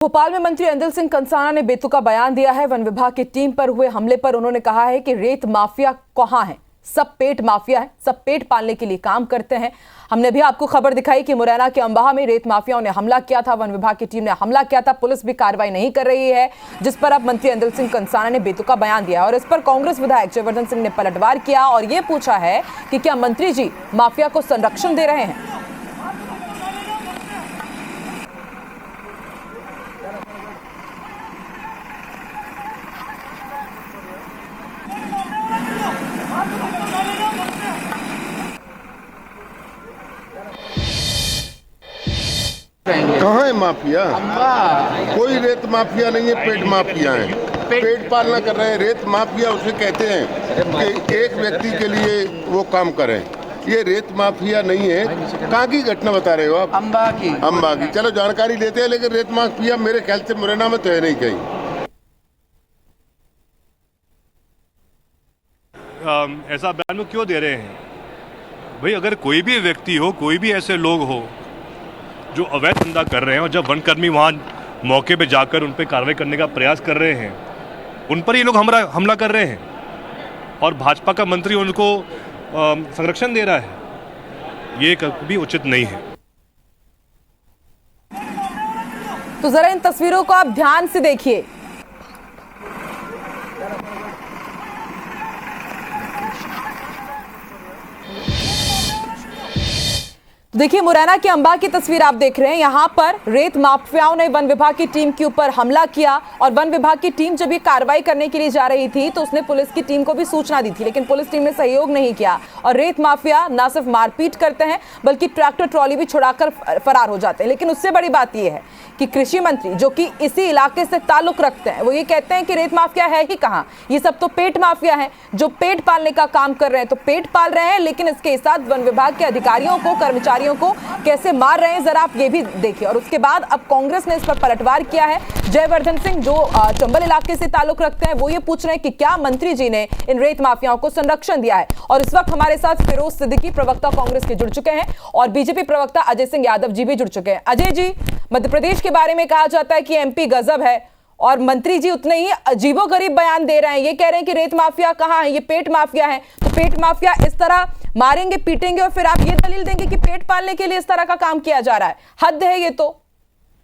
भोपाल में मंत्री अंदिल सिंह कंसाना ने बेतुका बयान दिया है। वन विभाग की टीम पर हुए हमले पर उन्होंने कहा है कि रेत माफिया कहां है, सब पेट माफिया है, सब पेट पालने के लिए काम करते हैं। हमने भी आपको खबर दिखाई कि मुरैना के अंबाह में रेत माफियाओं ने हमला किया था, वन विभाग की टीम ने हमला किया था, पुलिस भी कार्रवाई नहीं कर रही है, जिस पर अब मंत्री अंदिल सिंह कंसाना ने बेतुका बयान दिया और इस पर कांग्रेस विधायक जयवर्धन सिंह ने पलटवार किया और ये पूछा है कि क्या मंत्री जी माफिया को संरक्षण दे रहे हैं। कहाँ है माफिया? कोई रेत माफिया नहीं है, पेट माफिया है। पेट पालना कर रहे हैं। रेत माफिया उसे कहते हैं कि एक व्यक्ति के लिए वो काम करें। ये रेत माफिया नहीं है। कहाँ की घटना बता रहे हो आप? अम्बा की। चलो जानकारी लेते हैं, लेकिन रेत माफिया मेरे ख्याल से मुरैना में तो है नहीं कहीं। ऐसा बयान में क्यों दे रहे हैं भाई? अगर कोई भी व्यक्ति हो, कोई भी ऐसे लोग हो जो अवैध धंधा कर रहे हैं और जब वनकर्मी वहाँ मौके पे जाकर उन पर कार्रवाई करने का प्रयास कर रहे हैं, उन पर ये लोग हमला कर रहे हैं और भाजपा का मंत्री उनको संरक्षण दे रहा है, ये कभी उचित नहीं है। तो जरा इन तस्वीरों को आप ध्यान से देखिए। देखिए, मुरैना के अंबा की तस्वीर आप देख रहे हैं। यहां पर रेत माफियाओं ने वन विभाग की टीम के ऊपर हमला किया और वन विभाग की टीम जब ये कार्रवाई करने के लिए जा रही थी तो उसने पुलिस की टीम को भी सूचना दी थी, लेकिन पुलिस टीम ने सहयोग नहीं किया और रेत माफिया ना सिर्फ मारपीट करते हैं बल्कि ट्रैक्टर ट्रॉली भी छुड़ाकर फरार हो जाते हैं। लेकिन उससे बड़ी बात यह है कि कृषि मंत्री, जो कि इसी इलाके से ताल्लुक रखते हैं, वो ये कहते हैं कि रेत माफिया है ही कहां, ये सब तो पेट माफिया है जो पेट पालने का काम कर रहे हैं। तो पेट पाल रहे हैं, लेकिन इसके साथ वन विभाग के अधिकारियों को, कर्मचारियों को कैसे मार रहे हैं, जरा आप ये भी देखिए। और उसके बाद अब कांग्रेस ने इस पर पलटवार किया है। जयवर्धन सिंह, जो चंबल इलाके से ताल्लुक रखते हैं, वो ये पूछ रहे हैं कि क्या मंत्री जी ने इन रेत माफियाओं को संरक्षण दिया है। और इस वक्त हमारे साथ फिरोज सिद्दीकी, प्रवक्ता कांग्रेस के, जुड़ चुके हैं और बीजेपी प्रवक्ता अजय सिंह यादव जी भी जुड़ चुके हैं। अजय जी, मध्य प्रदेश के बारे में कहा जाता है कि एमपी गजब है और मंत्री जी उतने ही अजीबोगरीब बयान दे रहे हैं। ये कह रहे हैं कि रेत माफिया कहां है, ये पेट माफिया है। तो पेट माफिया इस तरह मारेंगे, पीटेंगे और फिर आप ये दलील देंगे कि पेट पालने के लिए इस तरह का काम किया जा रहा है। हद है ये तो।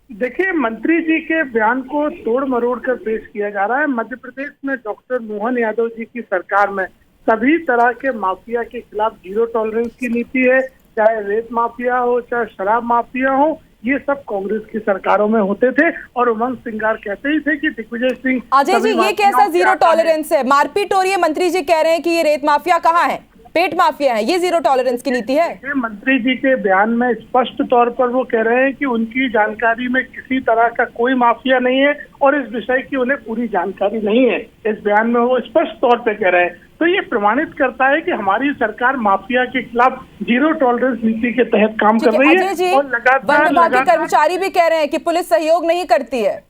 देखिए, मंत्री जी के बयान को तोड़ मरोड़ कर पेश किया जा रहा है। मध्य प्रदेश में डॉक्टर मोहन यादव जी की सरकार में सभी तरह के माफिया के खिलाफ जीरो टॉलरेंस की नीति है, चाहे रेत माफिया हो, चाहे शराब माफिया हो। ये सब कांग्रेस की सरकारों में होते थे और उमंग सिंगार कहते ही थे कि दिग्विजय सिंह। अजय जी, ये कैसा जीरो टॉलरेंस है? मारपीट हो रही है, मंत्री जी कह रहे हैं कि ये रेत माफिया कहाँ है, पेट माफिया है, ये जीरो टॉलरेंस की नीति है? मंत्री जी के बयान में स्पष्ट तौर पर वो कह रहे हैं कि उनकी जानकारी में किसी तरह का कोई माफिया नहीं है और इस विषय की उन्हें पूरी जानकारी नहीं है। इस बयान में वो स्पष्ट तौर पे कह रहे हैं। तो ये प्रमाणित करता है कि हमारी सरकार माफिया के खिलाफ जीरो टॉलरेंस नीति के तहत काम कर रही है। और लगातार कर्मचारी भी कह रहे हैं कि पुलिस सहयोग नहीं करती है।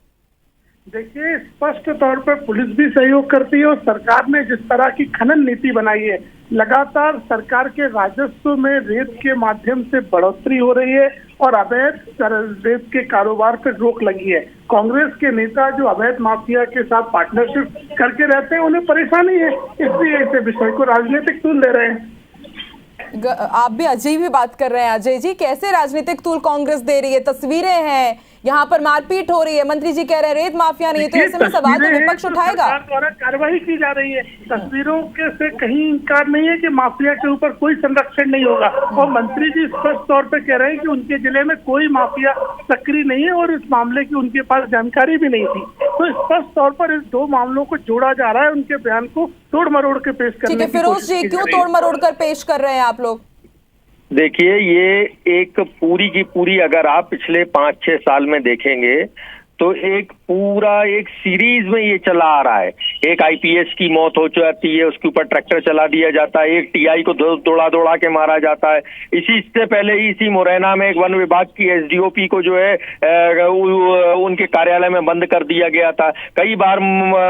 देखिए, स्पष्ट तौर पर पुलिस भी सहयोग करती है और सरकार ने जिस तरह की खनन नीति बनाई है, लगातार सरकार के राजस्व में रेत के माध्यम से बढ़ोतरी हो रही है और अवैध रेत के कारोबार पर रोक लगी है। कांग्रेस के नेता जो अवैध माफिया के साथ पार्टनरशिप करके रहते हैं, उन्हें परेशानी है, इसलिए इस विषय को राजनीतिक तूल दे रहे हैं। आप भी अजय भी बात कर रहे हैं। अजय जी, कैसे राजनीतिक तूल कांग्रेस दे रही है? तस्वीरें हैं, यहाँ पर मारपीट हो रही है, मंत्री जी कह रहे हैं रेत माफिया नहीं, तो ऐसे में सवाल तो विपक्ष उठाएगा। सरकार द्वारा कार्रवाई की जा रही है, तस्वीरों के से कहीं इंकार नहीं है कि माफिया के ऊपर कोई संरक्षण नहीं होगा। और मंत्री जी स्पष्ट तौर पर कह रहे हैं कि उनके जिले में कोई माफिया सक्रिय नहीं है और इस मामले की उनके पास जानकारी भी नहीं थी। तो स्पष्ट तौर पर इस दो मामलों को जोड़ा जा रहा है, उनके बयान को तोड़ मरोड़ के पेश करने की कोशिश की जा रही है। फिरोज जी, क्यों तोड़ मरोड़ कर पेश कर रहे हैं आप लोग? देखिए, ये एक पूरी की पूरी अगर आप पिछले 5-6 साल में देखेंगे तो एक पूरा एक सीरीज में ये चला आ रहा है। एक आईपीएस की मौत हो जाती है, उसके ऊपर ट्रैक्टर चला दिया जाता है, एक टीआई को दौड़ा के मारा जाता है। इससे पहले ही इसी मुरैना में एक वन विभाग की एसडीओपी को जो है उनके कार्यालय में बंद कर दिया गया था। कई बार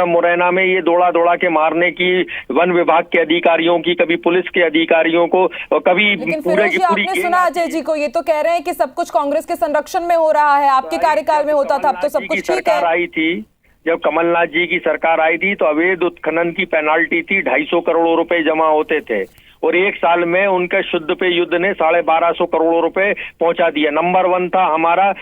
मुरैना में ये दौड़ा के मारने की वन विभाग के अधिकारियों की, कभी पुलिस के अधिकारियों को, और कभी पूरे की पूरी। आपने सुना अजय जी को, ये तो कह रहे हैं कि सब कुछ कांग्रेस के संरक्षण में हो रहा है, आपके कार्यकाल में होता था, अब तो सब कुछ ठीक है। सरकार आई थी, जब कमलनाथ जी की सरकार आई थी तो अवैध उत्खनन की पेनाल्टी थी, 250 करोड़ रुपए जमा होते थे और एक साल में उनके शुद्ध पे युद्ध ने 1250 करोड़ रुपए पहुंचा दिया। नंबर 1 था हमारा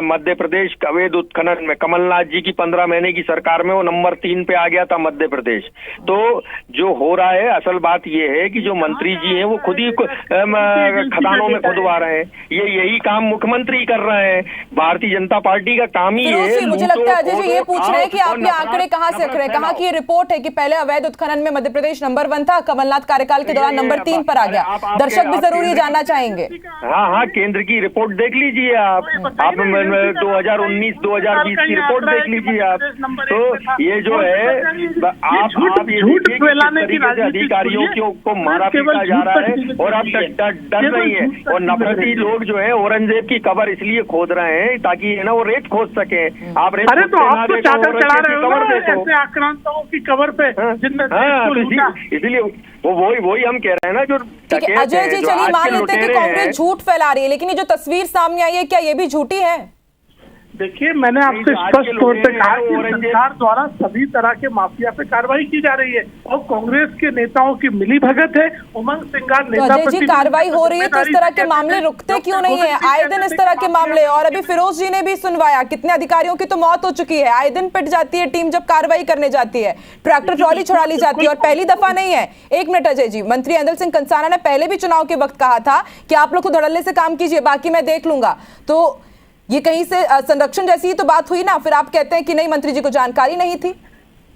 मध्य प्रदेश अवैध उत्खनन में। कमलनाथ जी की 15 महीने की सरकार में वो नंबर 3 पे आ गया था मध्य प्रदेश। तो जो हो रहा है, असल बात ये है कि जो मंत्री जी हैं वो खुद ही खदानों में खुदवा रहे हैं। यही काम मुख्यमंत्री कर रहे हैं। भारतीय जनता पार्टी का काम ही है। मुझे लगता है अजय जी ये पूछ रहे हैं कि आप ये आंकड़े कहाँ से रख रहे हैं? कहाँ की ये रिपोर्ट है कि पहले अवैध उत्खनन में मध्य प्रदेश नंबर 1 था, कमलनाथ कार्यकाल के दौरान नंबर 3 पर आ गया। दर्शक भी जरूर ये जानना चाहेंगे। हाँ, केंद्र की रिपोर्ट देख लीजिए आप 2019-2020 की रिपोर्ट देख लीजिए आप। तो ये जो है आप झूठ फैलाने की अधिकारियों को मारा पीटा जा रहा है और आप डर नहीं है। और नफरती लोग जो है औरंगजेब की कबर इसलिए खोद रहे हैं ताकि ना वो रेत खोद सके। आप रेत अरे तो आप तो चादर चढ़ा रहे हो ना ऐसे आक्रांताओं की कबर पे, इसलिए वही हम कह रहे हैं ना। जो अजय जी चलिए मान लेते हैं कि कांग्रेस झूठ फैला रही है, लेकिन ये जो तस्वीर सामने आई है क्या ये भी झूठी है? देखिए, मैंने आपसे स्पष्ट तौर पे कहा कि सरकार द्वारा सभी तरह के माफिया पे कार्रवाई की जा रही है और कांग्रेस के नेताओं की मिलीभगत है। उमंग सिंगार नेता अजय जी कार्रवाई हो रही है तो इस तरह के मामले रुकते क्यों नहीं है? आए दिन इस तरह के मामले, और अभी फिरोज जी ने भी सुनवाया, कितने अधिकारियों की तो मौत हो चुकी है। आए दिन पिट जाती है टीम जब कार्रवाई करने जाती है, ट्रैक्टर ट्रॉली छुड़ा ली जाती है और पहली दफा नहीं है। 1 मिनट अजय जी, मंत्री ऐदल सिंह कंसाना ने पहले भी चुनाव के वक्त कहा था कि आप लोग को धड़ल्ले से काम कीजिए, बाकी मैं देख लूंगा। तो ये कहीं से संरक्षण जैसी ही तो बात हुई ना, फिर आप कहते हैं कि नहीं मंत्री जी को जानकारी नहीं थी।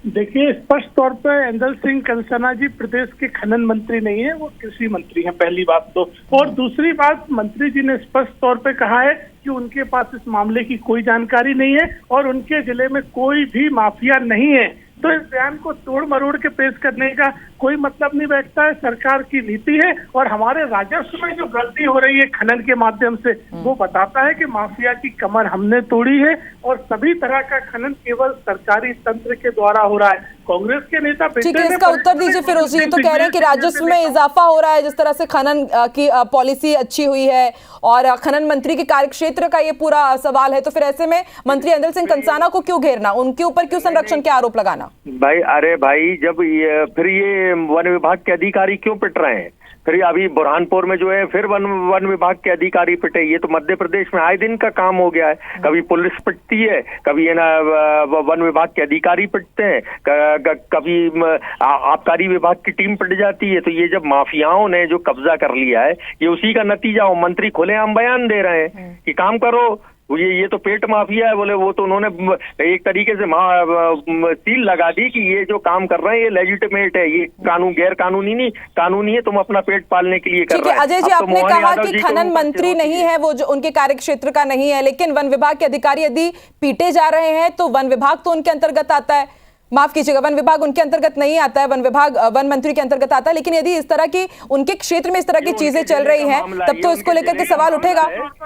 देखिए, स्पष्ट तौर पर ऐदल सिंह कंसाना जी प्रदेश के खनन मंत्री नहीं है, वो कृषि मंत्री हैं, पहली बात तो। और दूसरी बात, मंत्री जी ने स्पष्ट तौर पे कहा है कि उनके पास इस मामले की कोई जानकारी नहीं है और उनके जिले में कोई भी माफिया नहीं है। तो इस बयान को तोड़ मरोड़ के पेश करने का कोई मतलब नहीं बैठता है। सरकार की नीति है और हमारे राजस्व में जो गलती हो रही है खनन के माध्यम से, वो बताता है कि माफिया की कमर हमने तोड़ी है और सभी तरह का खनन केवल सरकारी तंत्र के द्वारा हो रहा है। कांग्रेस के नेता ठीक है, इसका उत्तर दीजिए फिरोज जी। तो कह रहे हैं कि राजस्व में इजाफा हो रहा है, जिस तरह से खनन की पॉलिसी अच्छी हुई है और खनन मंत्री के कार्यक्षेत्र का ये पूरा सवाल है, तो फिर ऐसे में मंत्री ऐदल सिंह कंसाना को क्यों घेरना, उनके ऊपर क्यों संरक्षण के आरोप लगाना? भाई अरे भाई, जब फिर ये वन विभाग के अधिकारी क्यों पिट रहे हैं? फिर अभी बुरहानपुर में जो है फिर वन विभाग के अधिकारी पिटे। ये तो मध्य प्रदेश में आए दिन का काम हो गया है। कभी पुलिस पिटती है, कभी है ना वन विभाग के अधिकारी पिटते हैं, कभी आबकारी विभाग की टीम पिट जाती है। तो ये जब माफियाओं ने जो कब्जा कर लिया है, ये उसी का नतीजा हो। मंत्री खुलेआम बयान दे रहे हैं कि काम करो, ये तो पेट माफिया है। बोले वो तो उन्होंने एक तरीके से सील लगा दी कि ये जो काम कर रहे हैं ये लेजिटिमेट है, ये गैर कानूनी है, तुम अपना पेट पालने के लिए कर रहे हैं। अजय जी, आपने कहा कि खनन मंत्री नहीं है, वो जो उनके कार्यक्षेत्र का नहीं है, लेकिन वन विभाग के अधिकारी यदि पीटे जा रहे हैं तो वन विभाग तो उनके अंतर्गत आता है। माफ कीजिएगा, वन विभाग उनके अंतर्गत नहीं आता है, वन विभाग वन मंत्री के अंतर्गत आता है। लेकिन यदि इस तरह की उनके क्षेत्र में इस तरह की चीजें चल रही हैं, तब तो इसको लेकर के सवाल उठेगा।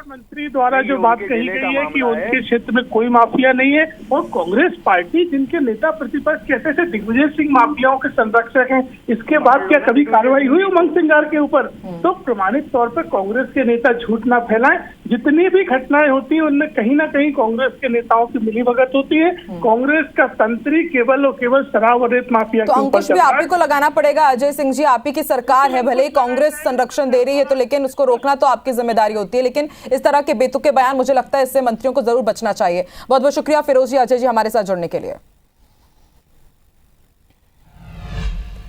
मंत्री द्वारा जो बात कही गई है कि उनके क्षेत्र में कोई माफिया नहीं है और कांग्रेस पार्टी जिनके नेता प्रतिपक्ष कहते थे दिग्विजय सिंह माफियाओं के संरक्षक हैं, इसके बाद क्या कभी कार्रवाई हुई उमंग सिंगार के ऊपर? तो प्रमाणित तौर पर कांग्रेस के नेता झूठ ना फैलाएं। जितनी भी घटनाएं होती है उनमें कहीं ना कहीं कांग्रेस के नेताओं की मिलीभगत होती है। कांग्रेस का तंत्री केवल और केवल शराब और रेत माफिया तो अंकुश भी आप ही को लगाना पड़ेगा। अजय सिंह जी, आप ही की सरकार है, भले ही कांग्रेस संरक्षण दे रही है तो, लेकिन उसको रोकना तो आपकी जिम्मेदारी होती है। लेकिन इस तरह के बेतुके बयान, मुझे लगता है इससे मंत्रियों को जरूर बचना चाहिए। बहुत बहुत शुक्रिया फिरोज जी, अजय जी हमारे साथ जुड़ने के लिए।